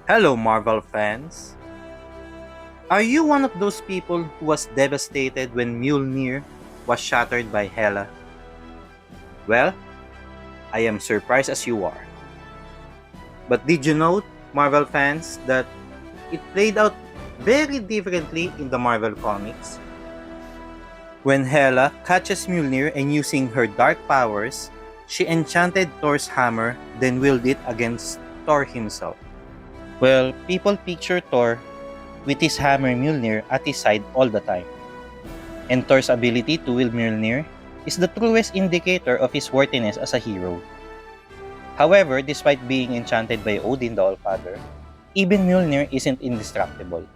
Hello, Marvel fans. Are you one of those people who was devastated when Mjolnir was shattered by Hela? Well, I am surprised as you are. But did you know, Marvel fans, that it played out very differently in the Marvel comics? When Hela catches Mjolnir and using her dark powers, she enchanted Thor's hammer, then wielded it against Thor himself. Well, people picture Thor with his hammer Mjolnir at his side all the time. And Thor's ability to wield Mjolnir is the truest indicator of his worthiness as a hero. However, despite being enchanted by Odin the Allfather, even Mjolnir isn't indestructible.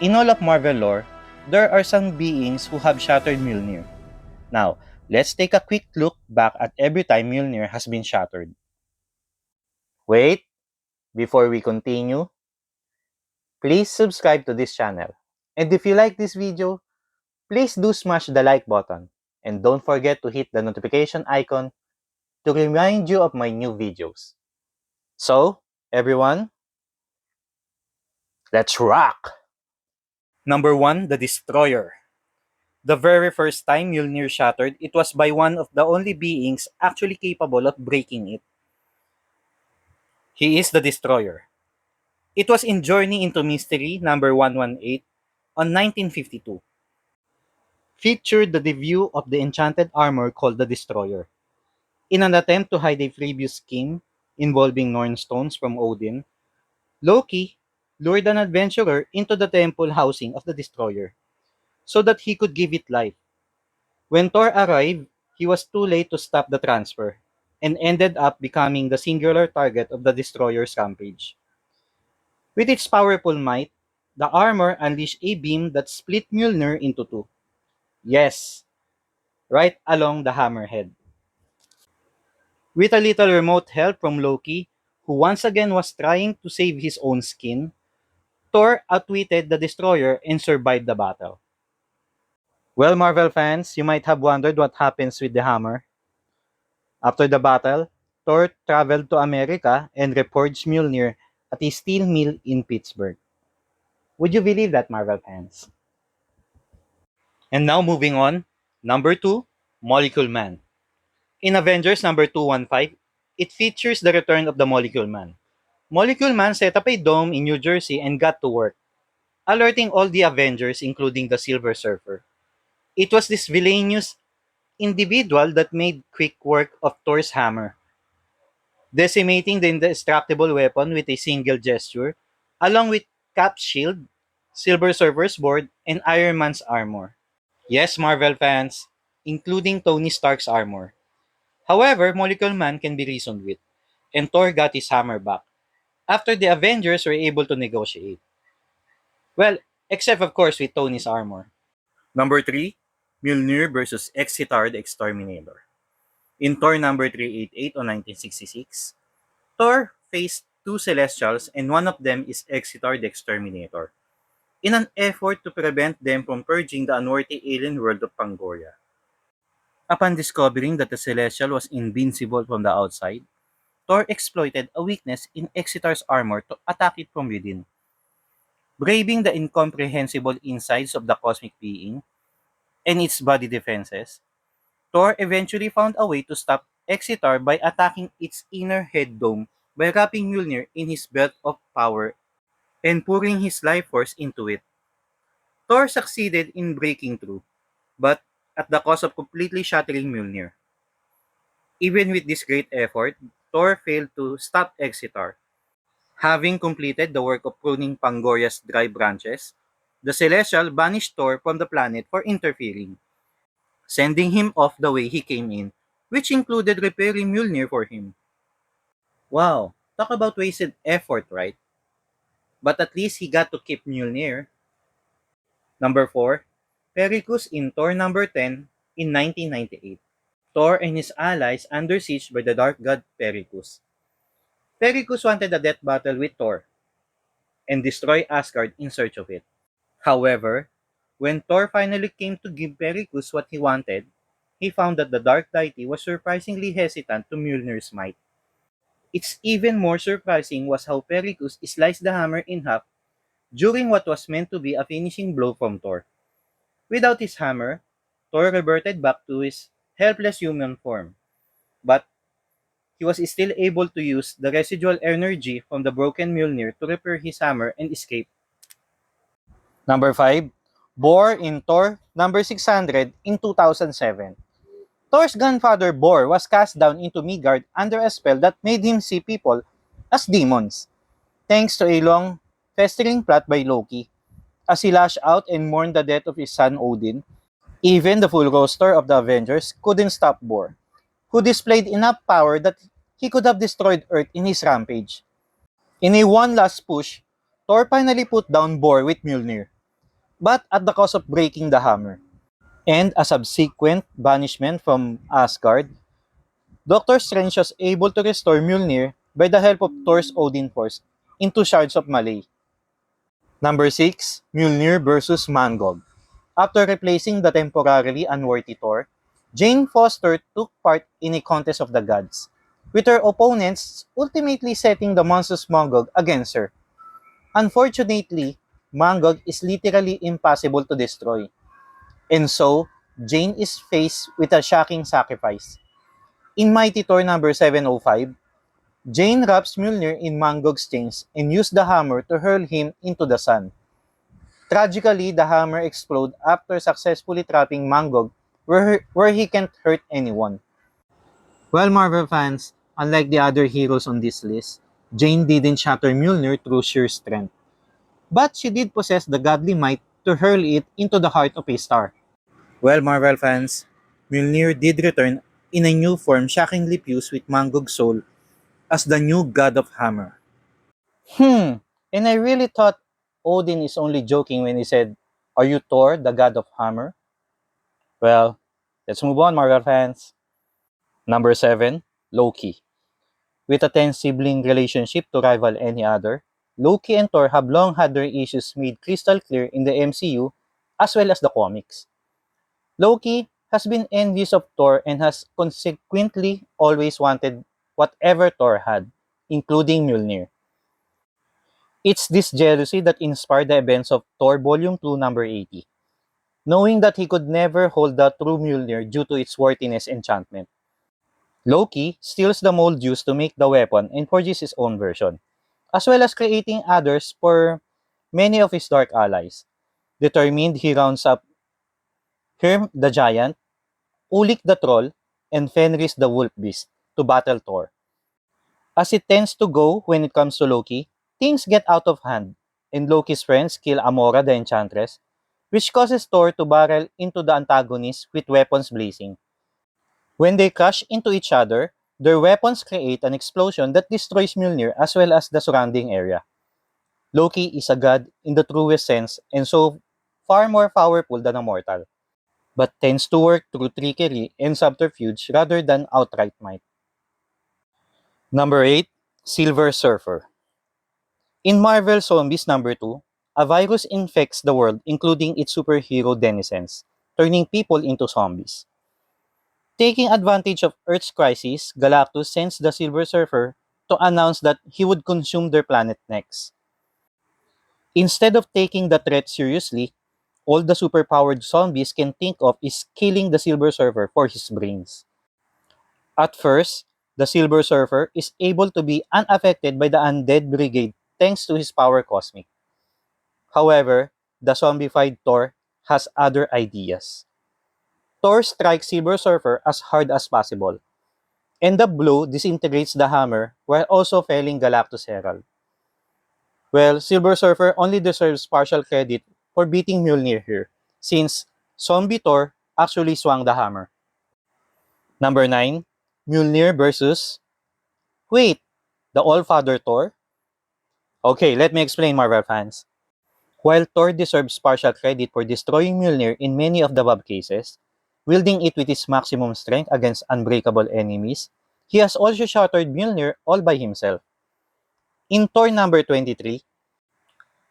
In all of Marvel lore, there are some beings who have shattered Mjolnir. Now, let's take a quick look back at every time Mjolnir has been shattered. Wait, before we continue, please subscribe to this channel. And if you like this video, please do smash the like button. And don't forget to hit the notification icon to remind you of my new videos. So, everyone, let's rock! Number 1, the Destroyer. The very first time Mjolnir shattered, it was by one of the only beings actually capable of breaking it. He is the Destroyer. It was in Journey into Mystery number 118 on 1952. Featured the debut of the enchanted armor called the Destroyer. In an attempt to hide a previous scheme involving Norn stones from Odin, Loki lured an adventurer into the temple housing of the Destroyer so that he could give it life. When Thor arrived, he was too late to stop the transfer and ended up becoming the singular target of the Destroyer's rampage. With its powerful might, the armor unleashed a beam that split Mjolnir into two. Yes, right along the hammerhead. With a little remote help from Loki, who once again was trying to save his own skin, Thor outwitted the Destroyer and survived the battle. Well, Marvel fans, you might have wondered what happens with the hammer. After the battle, Thor traveled to America and reforged Mjolnir at a steel mill in Pittsburgh. Would you believe that, Marvel fans? And now moving on, number 2, Molecule Man. In Avengers number 215, it features the return of the Molecule Man. Molecule Man set up a dome in New Jersey and got to work, alerting all the Avengers including the Silver Surfer. It was this villainous individual that made quick work of Thor's hammer, decimating the indestructible weapon with a single gesture, along with Cap's shield, Silver Surfer's board, and Iron Man's armor. Yes, Marvel fans, including Tony Stark's armor. However, Molecule Man can be reasoned with, and Thor got his hammer back after the Avengers were able to negotiate. Well, except of course with Tony's armor. Number 3, Mjolnir versus Exitar the Exterminator. In Thor number 388 on 1966, Thor faced two Celestials and one of them is Exitar the Exterminator, in an effort to prevent them from purging the unworthy alien world of Pangoria. Upon discovering that the Celestial was invincible from the outside, Thor exploited a weakness in Exitar's armor to attack it from within. Braving the incomprehensible insides of the cosmic being and its body defenses, Thor eventually found a way to stop Exitar by attacking its inner head dome by wrapping Mjolnir in his belt of power and pouring his life force into it. Thor succeeded in breaking through, but at the cost of completely shattering Mjolnir. Even with this great effort, Thor failed to stop Exitar. Having completed the work of pruning Pangoria's dry branches, the Celestial banished Thor from the planet for interfering, sending him off the way he came in, which included repairing Mjolnir for him. Wow, talk about wasted effort, right? But at least he got to keep Mjolnir. Number 4, Pericus in Thor number 10 in 1998. Thor and his allies under siege by the dark god Pericus. Pericus wanted a death battle with Thor and destroy Asgard in search of it. However, when Thor finally came to give Pericus what he wanted, he found that the dark deity was surprisingly hesitant to Mjolnir's might. It's even more surprising was how Pericles sliced the hammer in half during what was meant to be a finishing blow from Thor. Without his hammer, Thor reverted back to his helpless human form, but he was still able to use the residual energy from the broken Mjolnir to repair his hammer and escape. Number 5, Bor in Thor number 600 in 2007. Thor's grandfather Bor was cast down into Midgard under a spell that made him see people as demons, thanks to a long, festering plot by Loki. As he lashed out and mourned the death of his son Odin, even the full roster of the Avengers couldn't stop Bor, who displayed enough power that he could have destroyed Earth in his rampage. In a one last push, Thor finally put down Bor with Mjolnir, but at the cost of breaking the hammer. And a subsequent banishment from Asgard, Doctor Strange was able to restore Mjolnir by the help of Thor's Odin Force into shards of Malay. Number 6, Mjolnir versus Mangog. After replacing the temporarily unworthy Thor, Jane Foster took part in a contest of the gods, with her opponents ultimately setting the monstrous Mangog against her. Unfortunately, Mangog is literally impossible to destroy, and so Jane is faced with a shocking sacrifice. In Mighty Thor number 705, Jane wraps Mjolnir in Mangog's chains and uses the hammer to hurl him into the sun. Tragically, the hammer explodes after successfully trapping Mangog where he can't hurt anyone. Well, Marvel fans, unlike the other heroes on this list, Jane didn't shatter Mjolnir through sheer strength, but she did possess the godly might to hurl it into the heart of a star. Well, Marvel fans, Mjolnir did return in a new form shockingly fused with Mangog's soul as the new god of hammer. And I really thought Odin is only joking when he said, "Are you Thor, the god of hammer?" Well, let's move on, Marvel fans. Number 7, Loki. With a tense sibling relationship to rival any other, Loki and Thor have long had their issues made crystal clear in the MCU as well as the comics. Loki has been envious of Thor and has consequently always wanted whatever Thor had, including Mjolnir. It's this jealousy that inspired the events of Thor Volume 2, number 80, knowing that he could never hold the true Mjolnir due to its worthiness enchantment. Loki steals the mold used to make the weapon and forges his own version, as well as creating others for many of his dark allies. Determined, he rounds up Herm the Giant, Ulik the Troll, and Fenris the Wolf Beast to battle Thor. As it tends to go when it comes to Loki, things get out of hand, and Loki's friends kill Amora the Enchantress, which causes Thor to barrel into the antagonist with weapons blazing. When they crash into each other, their weapons create an explosion that destroys Mjolnir as well as the surrounding area. Loki is a god in the truest sense and so far more powerful than a mortal, but tends to work through trickery and subterfuge rather than outright might. Number 8, Silver Surfer. In Marvel Zombies number 2, a virus infects the world including its superhero denizens, turning people into zombies. Taking advantage of Earth's crisis, Galactus sends the Silver Surfer to announce that he would consume their planet next. Instead of taking the threat seriously, all the superpowered zombies can think of is killing the Silver Surfer for his brains. At first, the Silver Surfer is able to be unaffected by the Undead Brigade thanks to his power cosmic. However, the zombified Thor has other ideas. Thor strikes Silver Surfer as hard as possible, and the blow disintegrates the hammer while also felling Galactus' Herald. Well, Silver Surfer only deserves partial credit for beating Mjolnir here, since Zombie Thor actually swung the hammer. Number 9, Mjolnir versus... Wait, the All-Father Thor? Okay, let me explain, Marvel fans. While Thor deserves partial credit for destroying Mjolnir in many of the above cases, wielding it with his maximum strength against unbreakable enemies, he has also shattered Mjolnir all by himself. In Thor number 23,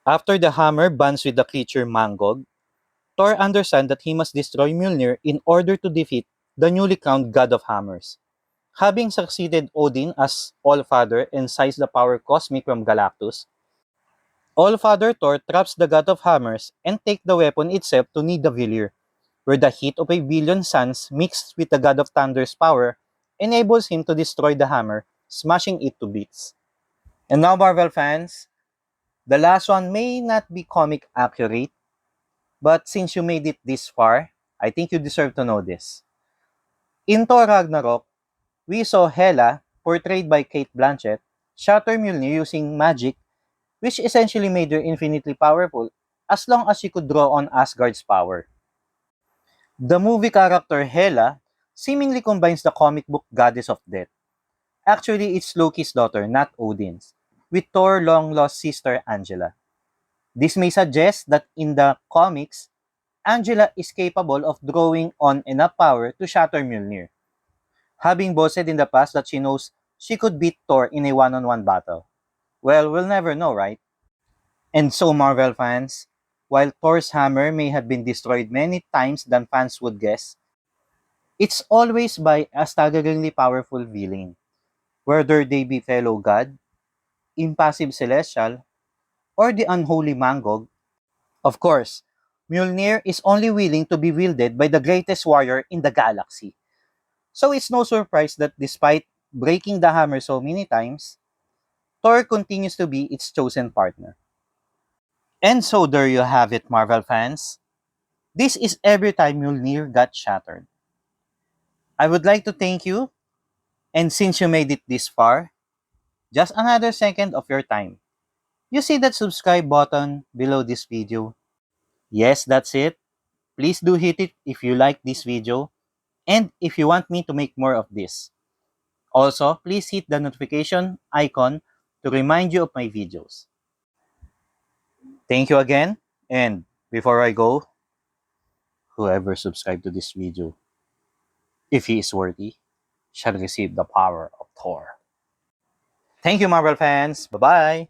after the hammer bonds with the creature Mangog, Thor understands that he must destroy Mjolnir in order to defeat the newly crowned God of Hammers. Having succeeded Odin as Allfather and seized the power cosmic from Galactus, Allfather Thor traps the god of hammers and takes the weapon itself to Nidavellir, where the heat of a billion suns mixed with the god of thunder's power enables him to destroy the hammer, smashing it to bits. And now, Marvel fans, the last one may not be comic accurate, but since you made it this far, I think you deserve to know this. In Thor Ragnarok, we saw Hela, portrayed by Kate Blanchett, shatter Mjolnir using magic, which essentially made her infinitely powerful as long as she could draw on Asgard's power. The movie character Hela seemingly combines the comic book goddess of death. Actually, it's Loki's daughter, not Odin's, with Thor's long-lost sister Angela. This may suggest that in the comics, Angela is capable of drawing on enough power to shatter Mjolnir, having boasted in the past that she knows she could beat Thor in a one-on-one battle. Well, we'll never know, right? And so, Marvel fans, while Thor's hammer may have been destroyed many times than fans would guess, it's always by a staggeringly powerful villain, whether they be fellow god, impassive celestial, or the unholy Mangog. Of course, Mjolnir is only willing to be wielded by the greatest warrior in the galaxy. So it's no surprise that despite breaking the hammer so many times, Thor continues to be its chosen partner. And so there you have it, Marvel fans. This is every time Mjolnir got shattered. I would like to thank you, and since you made it this far, just another second of your time. You see that subscribe button below this video? Yes, that's it. Please do hit it if you like this video and if you want me to make more of this. Also, please hit the notification icon to remind you of my videos. Thank you again, and before I go, whoever subscribed to this video, if he is worthy, shall receive the power of Thor. Thank you, Marvel fans. Bye-bye.